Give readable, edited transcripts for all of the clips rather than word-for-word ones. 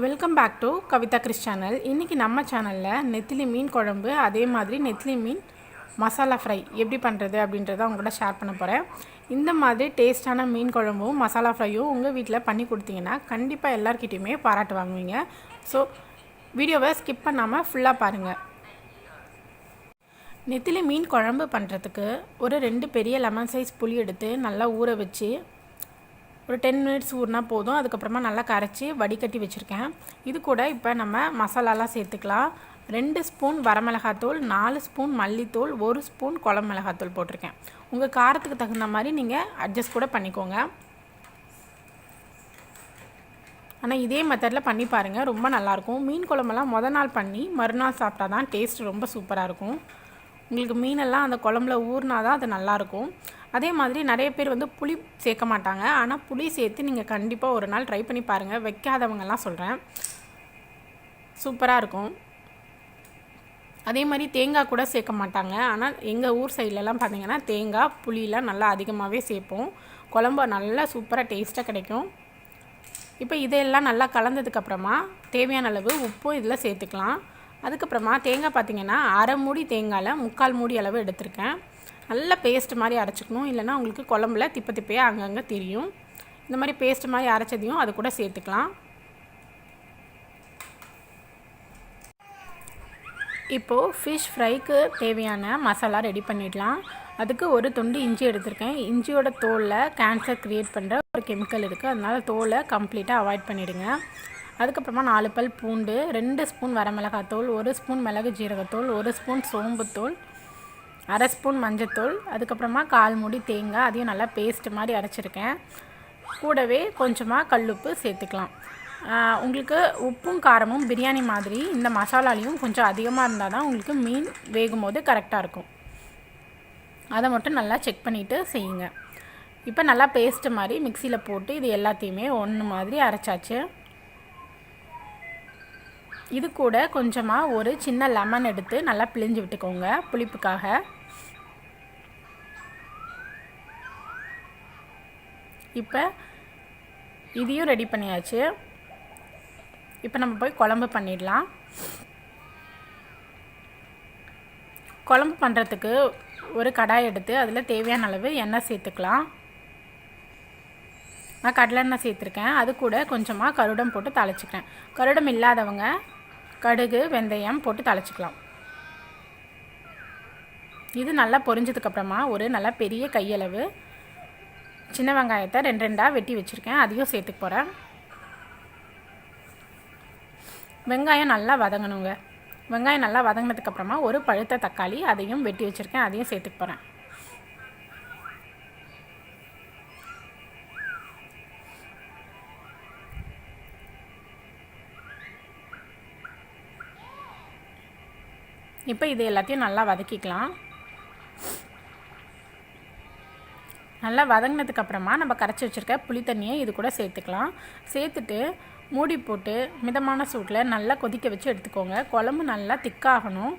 Welcome back to Kavitha Chris channel. இன்றைக்கி நம்ம சேனலில் நெத்திலி மீன் குழம்பு, அதே மாதிரி நெத்திலி மீன் மசாலா ஃப்ரை எப்படி பண்ணுறது அப்படின்றத அவங்க கூட ஷேர் பண்ண போகிறேன். இந்த மாதிரி டேஸ்டான மீன் குழம்பும் மசாலா ஃப்ரையும் உங்கள் வீட்டில் பண்ணி கொடுத்தீங்கன்னா கண்டிப்பாக எல்லாருக்கிட்டையுமே பாராட்டு வாங்குவீங்க. ஸோ வீடியோவை ஸ்கிப் பண்ணாமல் ஃபுல்லாக பாருங்கள். நெத்திலி மீன் குழம்பு பண்ணுறதுக்கு ஒரு 2 பெரிய லெமன் சைஸ் புளி எடுத்து நல்லா ஊற வச்சு ஒரு 10 மினிட்ஸ் ஊறினா போதும். அதுக்கப்புறமா நல்லா கரைச்சி வடிகட்டி வச்சுருக்கேன். இது கூட இப்போ நம்ம மசாலாலாம் சேர்த்துக்கலாம். 2 ஸ்பூன் வரமிளகாத்தூள், 4 ஸ்பூன் மல்லித்தூள், 1 ஸ்பூன் குழம்பு மிளகாத்தூள் போட்டிருக்கேன். உங்கள் காரத்துக்கு தகுந்த மாதிரி நீங்கள் அட்ஜஸ்ட் கூட பண்ணிக்கோங்க. ஆனால் இதே மெத்தடில் பண்ணி பாருங்கள், ரொம்ப நல்லாயிருக்கும். மீன் குழம்பெல்லாம் மொதல் நாள் பண்ணி மறுநாள் சாப்பிட்டா தான் டேஸ்ட் ரொம்ப சூப்பராக இருக்கும். உங்களுக்கு மீனெல்லாம் அந்த குழம்புல ஊறினா தான் அது நல்லாயிருக்கும். அதே மாதிரி நிறைய பேர் புளி சேர்க்க மாட்டாங்க. ஆனால் புளி சேர்த்து நீங்கள் கண்டிப்பாக ஒரு நாள் ட்ரை பண்ணி பாருங்கள். வைக்காதவங்கெல்லாம் சொல்கிறேன், சூப்பராக இருக்கும். அதே மாதிரி தேங்காய் கூட சேர்க்க மாட்டாங்க. ஆனால் எங்கள் ஊர் சைட்லலாம் பார்த்திங்கன்னா தேங்காய் புளியெலாம் நல்லா அதிகமாகவே சேர்ப்போம். குழம்பு நல்லா சூப்பராக டேஸ்ட்டாக கிடைக்கும். இப்போ இதெல்லாம் நல்லா கலந்ததுக்கப்புறமா தேவையான அளவு உப்பும் இதில் சேர்த்துக்கலாம். அதுக்கப்புறமா தேங்காய் பார்த்திங்கன்னா அரை மூடி தேங்காயில் 3/4 மூடி அளவு எடுத்திருக்கேன். நல்லா பேஸ்ட் மாதிரி அரைச்சிக்கணும், இல்லைனா உங்களுக்கு குழம்புல திப்பையாக அங்கங்கே தெரியும். இந்த மாதிரி பேஸ்ட் மாதிரி அரைச்சதையும் அது கூட சேர்த்துக்கலாம். இப்போது ஃபிஷ் ஃப்ரைக்கு தேவையான மசாலா ரெடி பண்ணிடலாம். அதுக்கு ஒரு துண்டு இஞ்சி எடுத்திருக்கேன். இஞ்சியோட தோலில் கேன்சர் க்ரியேட் பண்ணுற ஒரு கெமிக்கல் இருக்குது, அதனால் தோலை கம்ப்ளீட்டாக அவாய்ட் பண்ணிவிடுங்க. அதுக்கப்புறமா 4 பல் பூண்டு, 2 ஸ்பூன் வரமிளகாத்தூள், 1 ஸ்பூன் மிளகு ஜீரகத்தூள், 1 ஸ்பூன் சோம்புத்தூள், அரை ஸ்பூன் மஞ்சத்தூள், அதுக்கப்புறமா 1/4 மூடி தேங்காய், அதையும் நல்லா பேஸ்ட் மாதிரி அரைச்சிருக்கேன். கூடவே கொஞ்சமாக கல்லுப்பு சேர்த்துக்கலாம். உங்களுக்கு உப்பும் காரமும் பிரியாணி மாதிரி இந்த மசாலாலையும் கொஞ்சம் அதிகமாக இருந்தால் தான் உங்களுக்கு மீன் வேகும் போது கரெக்டாக இருக்கும். அதை மட்டும் நல்லா செக் பண்ணிவிட்டு செய்யுங்க. இப்போ நல்லா பேஸ்ட் மாதிரி மிக்சியில் போட்டு இது எல்லாத்தையுமே ஒன்று மாதிரி அரைச்சாச்சு. இது கூட கொஞ்சமாக ஒரு சின்ன லெமன் எடுத்து நல்லா பிழிஞ்சு விட்டுக்கோங்க புளிப்புக்காக. இப்போ இதையும் ரெடி பண்ணியாச்சு. இப்போ நம்ம போய் குழம்பு பண்ணிடலாம். குழம்பு பண்ணுறதுக்கு ஒரு கடாய் எடுத்து அதில் தேவையான அளவு எண்ணெய் சேர்த்துக்கலாம். நான் கடலெண்ணெய் சேர்த்துருக்கேன். அது கூட கொஞ்சமாக கருடம் போட்டு தாளிச்சிக்கிறேன். கருடம் இல்லாதவங்க கடுகு வெந்தயம் போட்டு தாளிச்சிக்கலாம். இது நல்லா பொரிஞ்சதுக்கப்புறமா ஒரு நல்லா பெரிய கையளவு சின்ன வெங்காயத்தை 2 வெட்டி வச்சுருக்கேன், அதையும் சேர்த்துக்க போகிறேன். வெங்காயம் நல்லா வதங்கணுங்க. வெங்காயம் நல்லா வதங்கினதுக்கப்புறமா ஒரு பழுத்த தக்காளி அதையும் வெட்டி வச்சுருக்கேன், அதையும் சேர்த்துக்க போகிறேன். இப்போ இது எல்லாத்தையும் நல்லா வதக்கிக்கலாம். நல்லா வதங்கினதுக்கப்புறமா நம்ம கரைச்சி வச்சுருக்க புளி தண்ணியை இது கூட சேர்த்துக்கலாம். சேர்த்துட்டு மூடி போட்டு மிதமான சூட்டில் நல்லா கொதிக்க வச்சு எடுத்துக்கோங்க. குழம்பு நல்லா திக்காகணும்.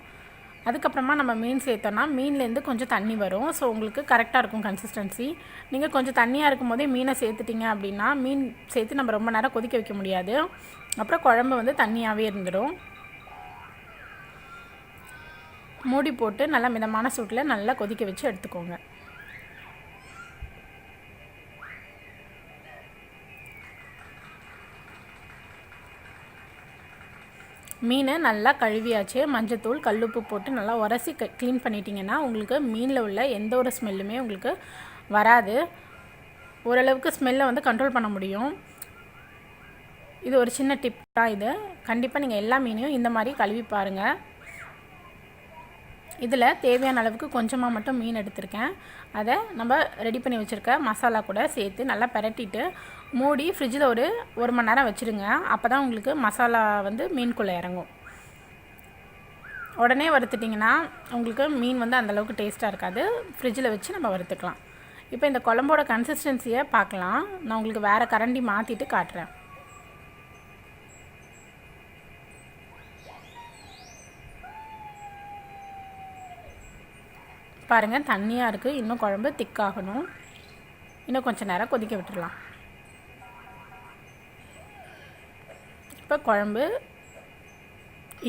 அதுக்கப்புறமா நம்ம மீன் சேர்த்தோன்னா மீன்லேருந்து கொஞ்சம் தண்ணி வரும். ஸோ உங்களுக்கு கரெக்டாக இருக்கும் கன்சிஸ்டன்சி. நீங்கள் கொஞ்சம் தண்ணியாக இருக்கும் போதே மீனை சேர்த்துட்டிங்க அப்படின்னா மீன் சேர்த்து நம்ம ரொம்ப நேரம் கொதிக்க வைக்க முடியாது. அப்புறம் குழம்பு தண்ணியாகவே இருந்துடும். மூடி போட்டு நல்லா மிதமான சூட்டில் நல்லா கொதிக்க வச்சு எடுத்துக்கோங்க. மீன் நல்லா கழுவியாச்சு. மஞ்சத்தூள் கல்லுப்பு போட்டு நல்லா உரசி க்ளீன் பண்ணிட்டீங்கன்னா உங்களுக்கு மீனில் உள்ள எந்த ஒரு ஸ்மெல்லுமே உங்களுக்கு வராது. ஓரளவுக்கு ஸ்மெல்லை கண்ட்ரோல் பண்ண முடியும். இது ஒரு சின்ன டிப் தான். இது கண்டிப்பாக நீங்கள் எல்லா மீனையும் இந்த மாதிரி கழுவி பாருங்கள். இதில் தேவையான அளவுக்கு கொஞ்சமாக மட்டும் மீன் எடுத்திருக்கேன். அதை நம்ம ரெடி பண்ணி வச்சுருக்க மசாலா கூட சேர்த்து நல்லா பிரட்டிட்டு மூடி ஃப்ரிட்ஜில் ஒரு 1 மணி நேரம் வச்சுருங்க. அப்போ தான் உங்களுக்கு மசாலா மீனுக்குள்ளே இறங்கும். உடனே வறுத்துட்டிங்கன்னா உங்களுக்கு மீன் அந்தளவுக்கு டேஸ்ட்டாக இருக்காது. ஃப்ரிட்ஜில் வச்சு நம்ம வறுத்துக்கலாம். இப்போ இந்த குழம்போட கன்சிஸ்டன்சியை பார்க்கலாம். நான் உங்களுக்கு வேறு கரண்டி மாற்றிட்டு காட்டுறேன். பாருங்கள், தண்ணியாக இருக்குது. இன்னும் குழம்பு திக்காகணும். இன்னும் கொஞ்சம் நேரம் கொதிக்க விட்டுடலாம். இப்போ குழம்பு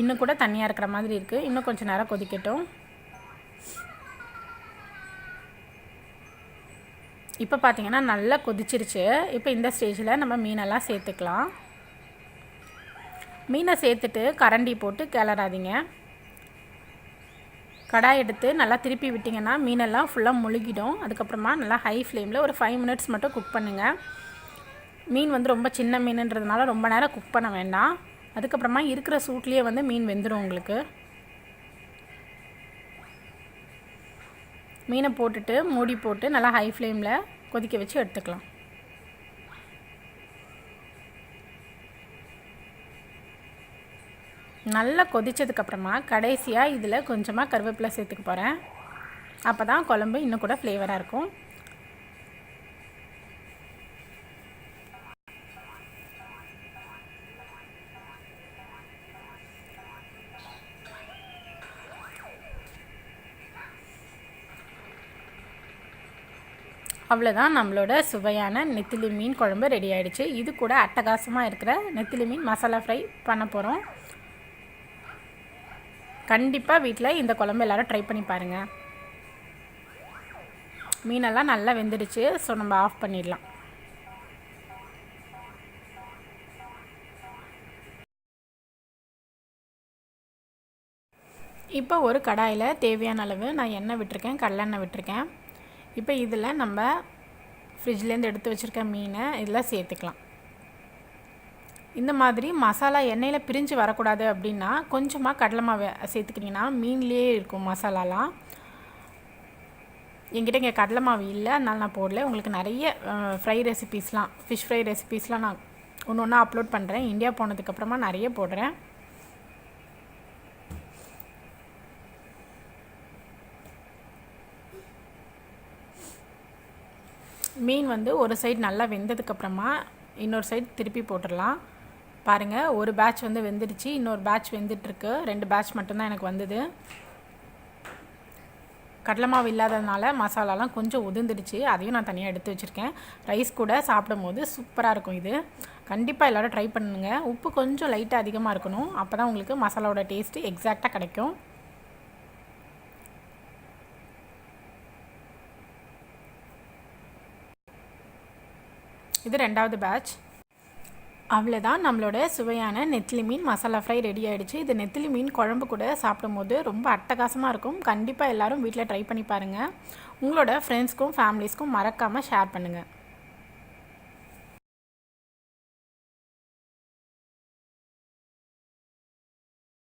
இன்னும் கூட தண்ணியாக இருக்கிற மாதிரி இருக்குது. இன்னும் கொஞ்சம் நேரம் கொதிக்கட்டும். இப்போ பார்த்திங்கன்னா நல்லா கொதிச்சிருச்சு. இப்போ இந்த ஸ்டேஜில் நம்ம மீனெல்லாம் சேர்த்துக்கலாம். மீனை சேர்த்துட்டு கரண்டி போட்டு கிளறாதீங்க. கடாய் எடுத்து நல்லா திருப்பி விட்டிங்கன்னா மீனெல்லாம் ஃபுல்லாக முழுகிடும். அதுக்கப்புறமா நல்லா ஹை ஃப்ளேமில் ஒரு 5 மினிட்ஸ் மட்டும் குக் பண்ணுங்கள். மீன் வந்து ரொம்ப சின்ன மீனுன்றதுனால ரொம்ப நேரம் குக் பண்ண வேண்டாம். அதுக்கப்புறமா இருக்கிற சூட்லேயே வந்து மீன் வெந்துடும் உங்களுக்கு. மீனை போட்டுட்டு மூடி போட்டு நல்லா ஹை ஃப்ளேமில் கொதிக்க வச்சு எடுத்துக்கலாம். நல்லா கொதித்ததுக்கப்புறமா கடைசியாக இதில் கொஞ்சமாக கருவேப்பிலை சேர்த்துக்க போகிறேன். அப்போ தான் குழம்பு இன்னும் கூட ஃப்ளேவராக இருக்கும். அவ்வளோதான், நம்மளோட சுவையான நெத்திலி மீன் குழம்பு ரெடி ஆகிடுச்சு. இது கூட அட்டகாசமாக இருக்கிற நெத்திலி மீன் மசாலா ஃப்ரை பண்ண போகிறோம். கண்டிப்பாக வீட்டில் இந்த குழம்பு எல்லோரும் ட்ரை பண்ணி பாருங்கள். மீனெல்லாம் நல்லா வெந்துடுச்சு. ஸோ நம்ம ஆஃப் பண்ணிடலாம். இப்போ ஒரு கடாயில் தேவையான அளவு நான் எண்ணெய் விட்டுருக்கேன், கடலெண்ணெய் விட்டுருக்கேன். இப்போ இதில் நம்ம ஃப்ரிட்ஜ்லேருந்து எடுத்து வச்சுருக்க மீனை இதில் சேர்த்துக்கலாம். இந்த மாதிரி மசாலா எண்ணெயில் பிரிஞ்சு வரக்கூடாது அப்படின்னா கொஞ்சமாக கடலை மாவு சேர்த்துக்கிட்டிங்கன்னா மீன்லேயே இருக்கும் மசாலாலாம். என்கிட்ட இங்கே கடலை மாவு இல்லை, அதனால் நான் போடல. உங்களுக்கு நிறைய ஃப்ரை ரெசிபீஸ்லாம், ஃபிஷ் ஃப்ரை ரெசிபீஸ்லாம் நான் ஒன்று ஒன்றா அப்லோட் பண்ணுறேன். இந்தியா போனதுக்கப்புறமா நிறைய போடுறேன். மீன் வந்து ஒரு சைடு நல்லா வெந்ததுக்கப்புறமா இன்னொரு சைடு திருப்பி போட்டுடலாம். பாருங்கள், ஒரு பேட்ச் வந்து வெந்துடுச்சு, இன்னொரு பேட்ச் வெந்துட்டுருக்கு. 2 பேட்ச் மட்டும்தான் எனக்கு வந்தது. கடலை மாவு இல்லாததுனால மசாலாலாம் கொஞ்சம் உதிர்ந்துடுச்சு. அதையும் நான் தனியாக எடுத்து வச்சுருக்கேன். ரைஸ் கூட சாப்பிடும் போது சூப்பராக இருக்கும். இது கண்டிப்பாக எல்லோரும் ட்ரை பண்ணுங்க. உப்பு கொஞ்சம் லைட்டாக அதிகமாக இருக்கணும். அப்போ தான் உங்களுக்கு மசாலாவோட டேஸ்ட்டு எக்ஸாக்டாக கிடைக்கும். இது 2வது பேட்ச். அவ்வளோதான், நம்மளோட சுவையான நெத்திலி மீன் மசாலா ஃப்ரை ரெடி ஆகிடுச்சு. இது நெத்திலி மீன் குழம்பு கூட சாப்பிடும்போது ரொம்ப அட்டகாசமாக இருக்கும். கண்டிப்பாக எல்லோரும் வீட்டில் ட்ரை பண்ணி பாருங்கள். உங்களோட ஃப்ரெண்ட்ஸ்க்கும் ஃபேமிலிஸ்க்கும் மறக்காமல் ஷேர் பண்ணுங்கள்.